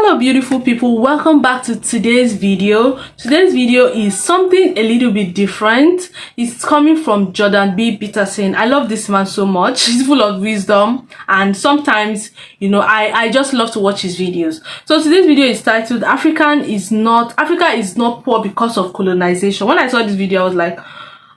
Hello beautiful people, welcome back to today's video. Today's video is something a little bit different. It's coming from Jordan B Peterson. I love this man so much. He's full of wisdom, and sometimes, you know, I just love to watch his videos. So today's video is titled Africa is not poor because of colonization. When I saw this video, I was like,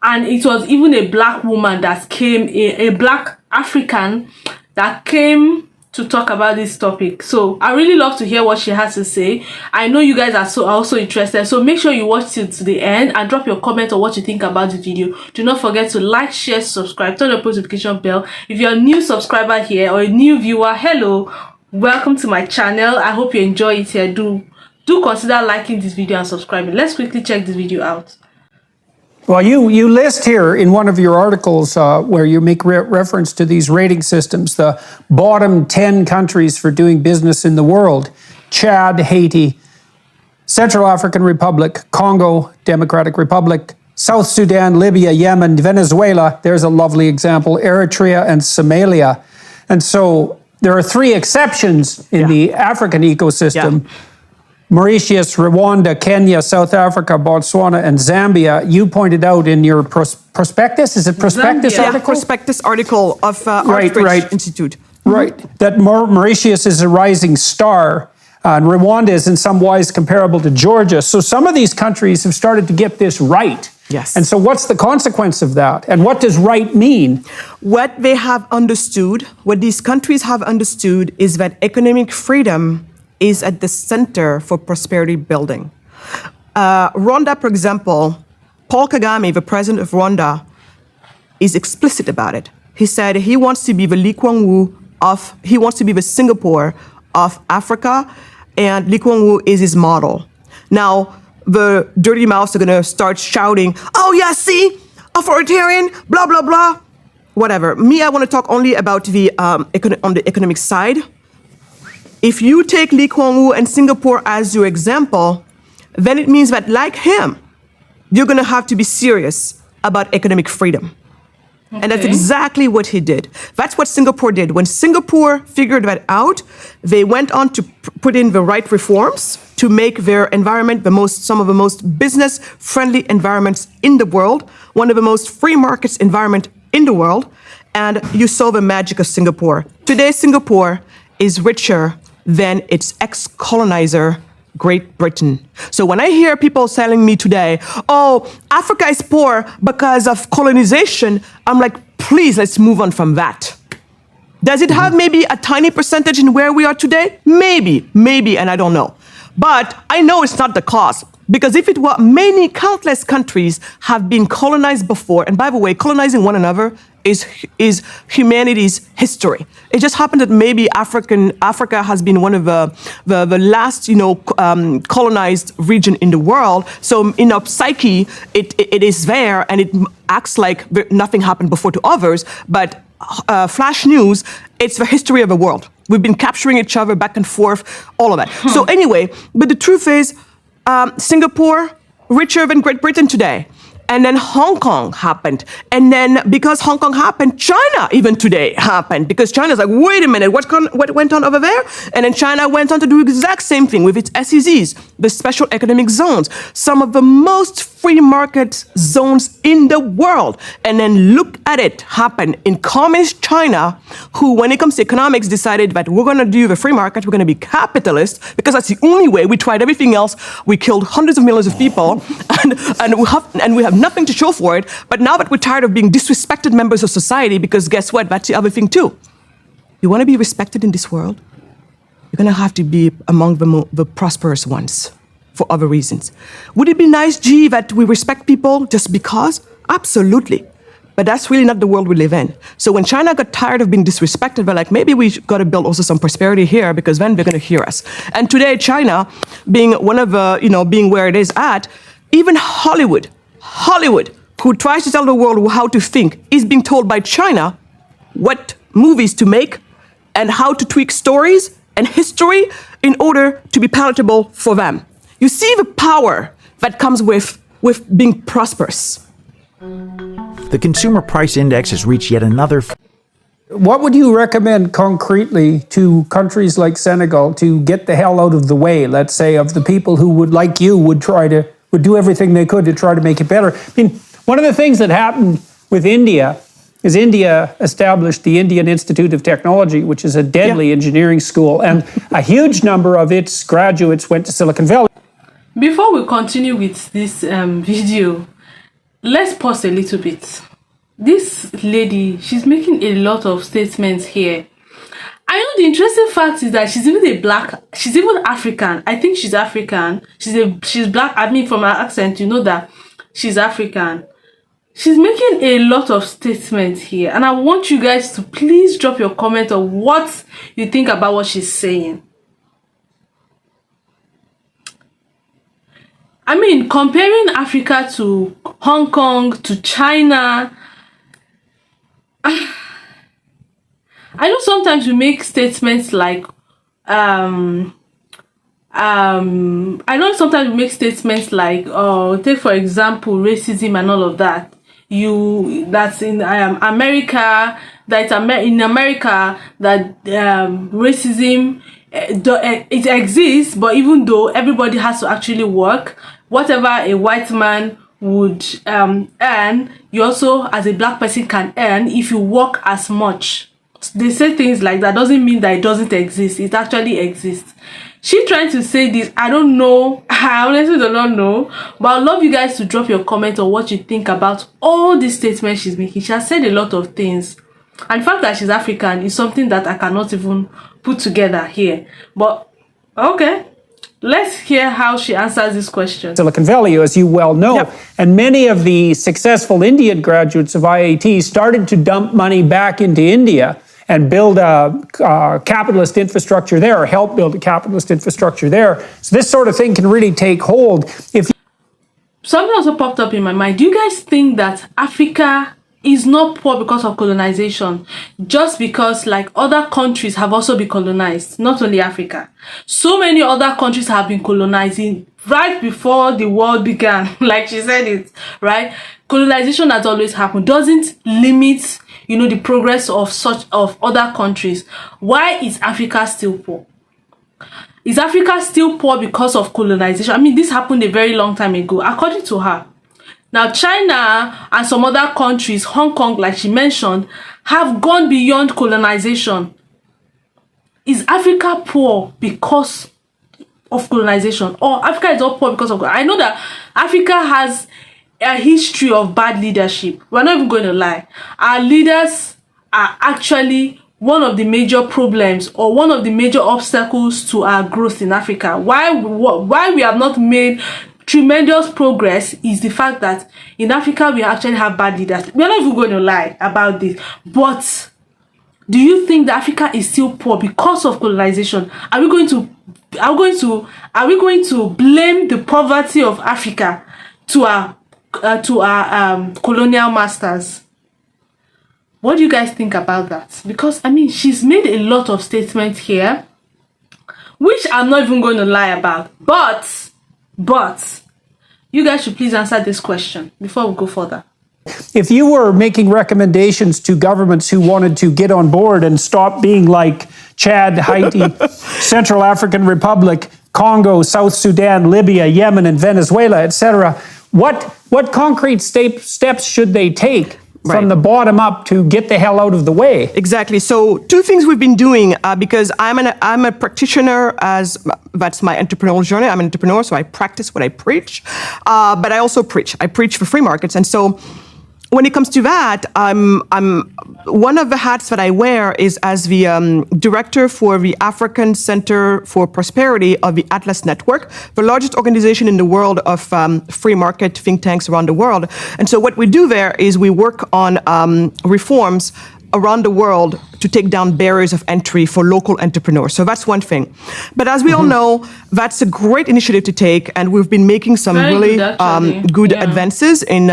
and it was even a black woman that came, a black African that came to talk about this topic. So I really love to hear what she has to say. I know you guys are also interested, so make sure you watch it to the end and drop your comment on what you think about the video. Do not forget to like, share, subscribe, turn on the post notification bell. If you're a new subscriber here or a new viewer, hello, welcome to my channel. I hope you enjoy it here. Do consider liking this video and subscribing. Let's quickly check this video out. Well, you list here in one of your articles where you make reference to these rating systems, the bottom 10 countries for doing business in the world: Chad, Haiti, Central African Republic, Congo, Democratic Republic, South Sudan, Libya, Yemen, Venezuela, there's a lovely example, Eritrea and Somalia. And so there are three exceptions in the African ecosystem. Mauritius, Rwanda, Kenya, South Africa, Botswana, and Zambia. You pointed out in your prospectus, is it prospectus article? Yeah, prospectus article of Artbridge Institute. Right, that Mauritius is a rising star, and Rwanda is in some ways comparable to Georgia. So some of these countries have started to get this right. Yes. And so what's the consequence of that? And what does right mean? What they have understood, what these countries have understood, is that economic freedom is at the center for prosperity building. Rwanda, for example, Paul Kagame, the president of Rwanda, is explicit about it. He said he wants to be the Lee Kuan Yew he wants to be the Singapore of Africa, and Lee Kuan Yew is his model. Now, the dirty mouths are gonna start shouting, oh yeah, see, authoritarian, blah, blah, blah, whatever. Me, I wanna talk only about the on the economic side. If you take Lee Kuan Yew and Singapore as your example, then it means that, like him, you're going to have to be serious about economic freedom. Okay. And that's exactly what he did. That's what Singapore did. When Singapore figured that out, they went on to put in the right reforms to make their environment some of the most business-friendly environments in the world, one of the most free markets environment in the world, and you saw the magic of Singapore. Today, Singapore is richer than its ex-colonizer, Great Britain. So when I hear people telling me today, oh, Africa is poor because of colonization, I'm like, please, let's move on from that. Does it have maybe a tiny percentage in where we are today? Maybe, and I don't know. But I know it's not the cause. Because if it were, many countless countries have been colonized before. And by the way, colonizing one another is humanity's history. It just happened that maybe Africa has been one of the last, colonized region in the world. So in our psyche, it is there, and it acts like nothing happened before to others. But flash news, it's the history of the world. We've been capturing each other back and forth, all of that. So anyway, but the truth is, Singapore, richer than Great Britain today. And then Hong Kong happened. And then because Hong Kong happened, China even today happened. Because China's like, wait a minute, what went on over there? And then China went on to do the exact same thing with its SEZs, the special economic zones, some of the most free market zones in the world. And then look at it happen in communist China, who, when it comes to economics, decided that we're going to do the free market, we're going to be capitalist, because that's the only way. We tried everything else. We killed hundreds of millions of people, and we have nothing to show for it. But now that we're tired of being disrespected members of society, because guess what? That's the other thing too. You want to be respected in this world? You're going to have to be among the prosperous ones for other reasons. Would it be nice, G, that we respect people just because? Absolutely. But that's really not the world we live in. So when China got tired of being disrespected, they're like, maybe we got to build also some prosperity here, because then they're going to hear us. And today, China, being one of the, being where it is at, even Hollywood, who tries to tell the world how to think, is being told by China what movies to make and how to tweak stories and history in order to be palatable for them. You see the power that comes with being prosperous. The Consumer Price Index has reached yet another What would you recommend concretely to countries like Senegal to get the hell out of the way, let's say, of the people who would, like you, would do everything they could to try to make it better? I mean, one of the things that happened with India is India established the Indian Institute of Technology, which is a deadly engineering school, and a huge number of its graduates went to Silicon Valley. Before we continue with this video, let's pause a little bit. This lady, she's making a lot of statements here. I know the interesting fact is that she's even African. I think she's African. She's black. I mean, from her accent, you know that she's African. She's making a lot of statements here, and I want you guys to please drop your comment on what you think about what she's saying. I mean, comparing Africa to Hong Kong, to China, I know sometimes we make statements like, oh, take for example, racism and all of that. That's in America, in America that racism, it exists, but even though everybody has to actually work, whatever a white man would earn, you also as a black person can earn if you work as much. They say things like that doesn't mean that it doesn't exist. It actually exists. She trying to say this, I don't know, I honestly do not know, but I'd love you guys to drop your comment on what you think about all these statements she's making. She has said a lot of things, and the fact that she's African is something that I cannot even put together here. But okay, let's hear how she answers this question. Silicon Valley, as you well know, and many of the successful Indian graduates of IIT started to dump money back into India and build a capitalist infrastructure there, or help build a capitalist infrastructure there. So this sort of thing can really take hold. Something also popped up in my mind. Do you guys think that Africa is not poor because of colonization? Just because like other countries have also been colonized, not only Africa. So many other countries have been colonizing right before the world began, like she said it, right? Colonization has always happened. Doesn't limit, you know, the progress of other countries. Why is Africa still poor? Is Africa still poor because of colonization? I mean, this happened a very long time ago, according to her. Now, China and some other countries, Hong Kong, like she mentioned, have gone beyond colonization. Is Africa poor because of colonization? Or Africa is not poor because of... I know that Africa has a history of bad leadership. We're not even going to lie. Our leaders are actually one of the major problems or one of the major obstacles to our growth in Africa. Why we have not made tremendous progress is the fact that in Africa we actually have bad leaders. We're not even going to lie about this. But do you think that Africa is still poor because of colonization? Are we going to blame the poverty of Africa to our colonial masters? What do you guys think about that? Because I mean, she's made a lot of statements here, which I'm not even going to lie about. But you guys should please answer this question before we go further. If you were making recommendations to governments who wanted to get on board and stop being like Chad, Haiti, Central African Republic, Congo, South Sudan, Libya, Yemen, and Venezuela, etc., what concrete steps should they take from the bottom up to get the hell out of the way? Exactly. So two things we've been doing, because I'm a practitioner, that's my entrepreneurial journey. I'm an entrepreneur, so I practice what I preach, but I also preach. I preach for free markets, and so when it comes to that, I'm one of the hats that I wear is as the director for the African Center for Prosperity of the Atlas Network, the largest organization in the world of free market think tanks around the world. And so what we do there is we work on reforms around the world to take down barriers of entry for local entrepreneurs. So that's one thing. But as we all know, that's a great initiative to take, and we've been making some really good advances in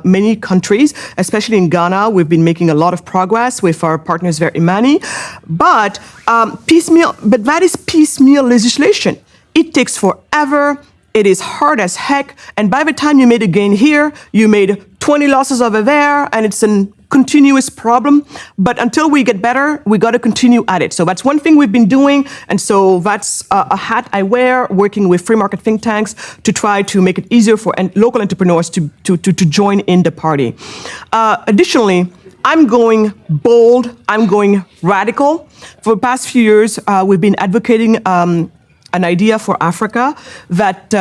many countries, especially in Ghana. We've been making a lot of progress with our partners there, Imani. But that is piecemeal legislation. It takes forever. It is hard as heck, and by the time you made a gain here, you made 20 losses over there, and it's an continuous problem, but until we get better, we got to continue at it. So that's one thing we've been doing, and so that's a hat I wear, working with free market think tanks to try to make it easier for local entrepreneurs to join in the party. Additionally, I'm going bold, I'm going radical. For the past few years, we've been advocating an idea for Africa that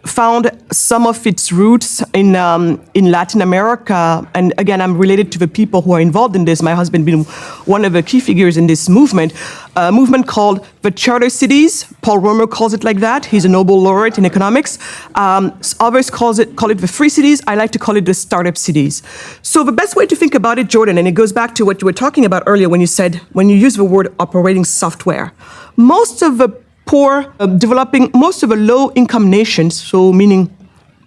found some of its roots in Latin America. And again, I'm related to the people who are involved in this. My husband being one of the key figures in this movement, a movement called the Charter Cities. Paul Romer calls it like that. He's a Nobel laureate in economics. Others call it the Free Cities. I like to call it the Startup Cities. So the best way to think about it, Jordan, and it goes back to what you were talking about earlier when you use the word operating software. Most of the most of the low-income nations, so meaning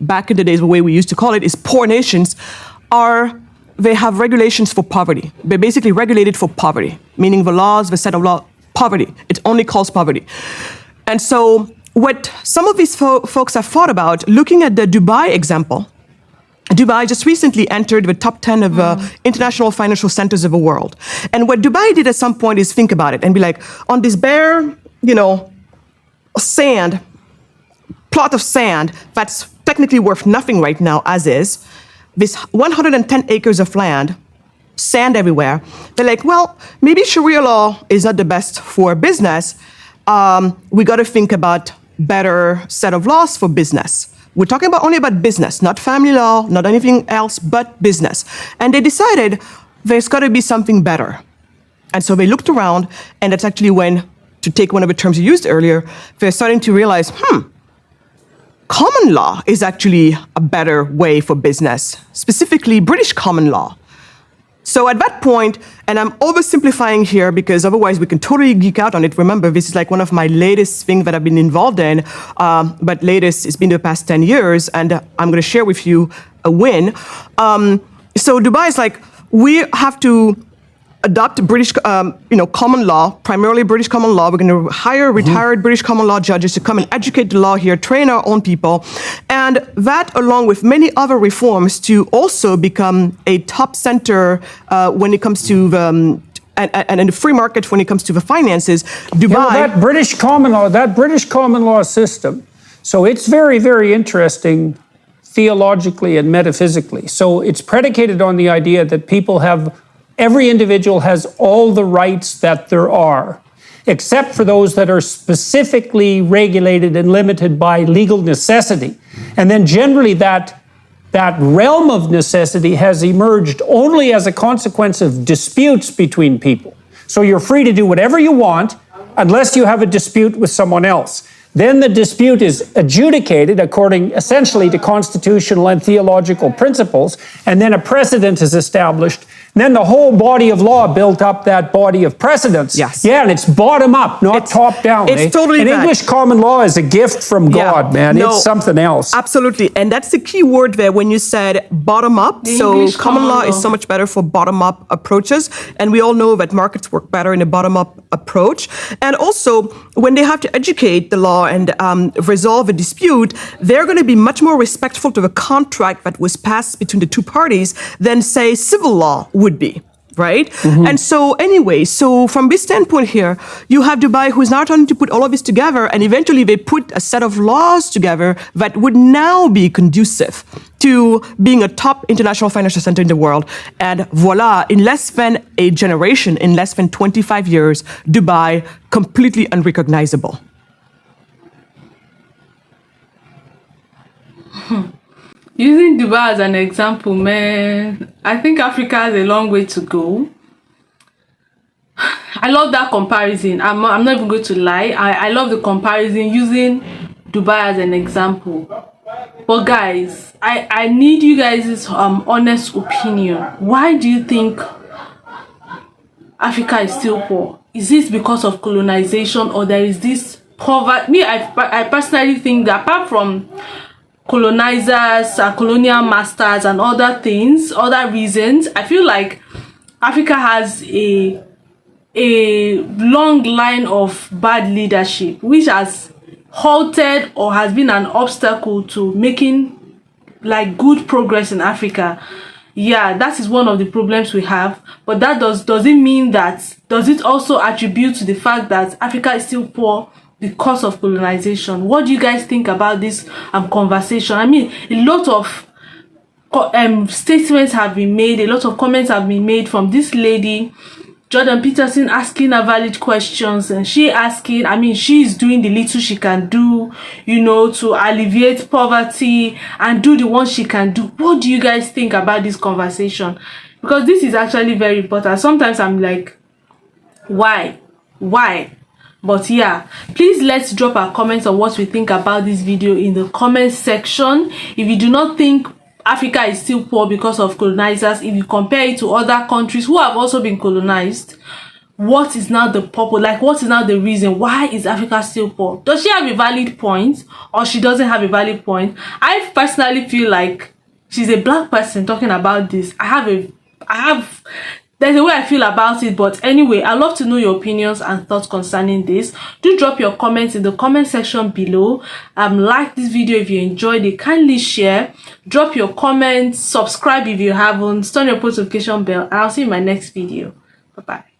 back in the days, the way we used to call it is poor nations, they have regulations for poverty. They're basically regulated for poverty, meaning the laws, the set of law, poverty. It only calls poverty. And so what some of these folks have thought about, looking at the Dubai example, Dubai just recently entered the top 10 of international financial centers of the world. And what Dubai did at some point is think about it and be like, on this bare, plot of sand that's technically worth nothing right now as is, this 110 acres of land, sand everywhere, they're like, well, maybe Sharia law is not the best for business. We got to think about better set of laws for business. We're talking only about business, not family law, not anything else but business. And they decided there's got to be something better. And so they looked around, and that's actually when, to take one of the terms you used earlier, they're starting to realize, common law is actually a better way for business, specifically British common law. So at that point, and I'm oversimplifying here because otherwise we can totally geek out on it. Remember, this is like one of my latest things that I've been involved in, but latest, it's been the past 10 years, and I'm going to share with you a win. So Dubai is like, we have to adopt British, common law, primarily British common law. We're going to hire retired British common law judges to come and educate the law here, train our own people, and that, along with many other reforms, to also become a top center when it comes to the and in the free market when it comes to the finances. Dubai, that British common law system. So it's very, very interesting theologically and metaphysically. So it's predicated on the idea that every individual has all the rights that there are, except for those that are specifically regulated and limited by legal necessity. And then generally that realm of necessity has emerged only as a consequence of disputes between people. So you're free to do whatever you want unless you have a dispute with someone else. Then the dispute is adjudicated according essentially to constitutional and theological principles, and then a precedent is established. And then the whole body of law built up that body of precedents. Yes. Yeah, and it's bottom up, not top down. It's totally and that. English common law is a gift from God, man. No, it's something else. Absolutely. And that's the key word there when you said bottom up. So English common law is so much better for bottom up approaches. And we all know that markets work better in a bottom up approach. And also, when they have to educate the law and resolve a dispute, they're going to be much more respectful to the contract that was passed between the two parties than, say, civil law would be. Right? And so anyway, so from this standpoint here, you have Dubai who's now trying to put all of this together, and eventually they put a set of laws together that would now be conducive to being a top international financial center in the world. And voila, in less than a generation, in less than 25 years, Dubai completely unrecognizable. Using Dubai as an example, man, I think Africa has a long way to go. I love that comparison. I'm not even going to lie. I love the comparison using Dubai as an example. But guys, I need you guys' honest opinion. Why do you think Africa is still poor? Is this because of colonization, or there is this poverty? I personally think that apart from colonizers, colonial masters, and other things, other reasons, I feel like Africa has a long line of bad leadership, which has halted or has been an obstacle to making like good progress in Africa. Yeah, that is one of the problems we have, but that does it mean that, does it also attribute to the fact that Africa is still poor because of colonization? What do you guys think about this conversation? I mean, a lot of statements have been made, a lot of comments have been made from this lady Jordan Peterson, asking her valid questions, and she asking, I mean, she's doing the little she can do, you know, to alleviate poverty and do the ones she can do. What do you guys think about this conversation? Because this is actually very important. Sometimes I'm like, why? But yeah, please let's drop our comments on what we think about this video in the comment section. If you do not think Africa is still poor because of colonizers, if you compare it to other countries who have also been colonized, what is now the purpose? Like, what is now the reason? Why is Africa still poor? Does she have a valid point, or she doesn't have a valid point? I personally feel like she's a black person talking about this. There's a way I feel about it, but anyway, I'd love to know your opinions and thoughts concerning this. Do drop your comments in the comment section below. Like this video if you enjoyed it, kindly share, drop your comments, subscribe if you haven't, turn your post notification bell, and I'll see you in my next video. Bye bye.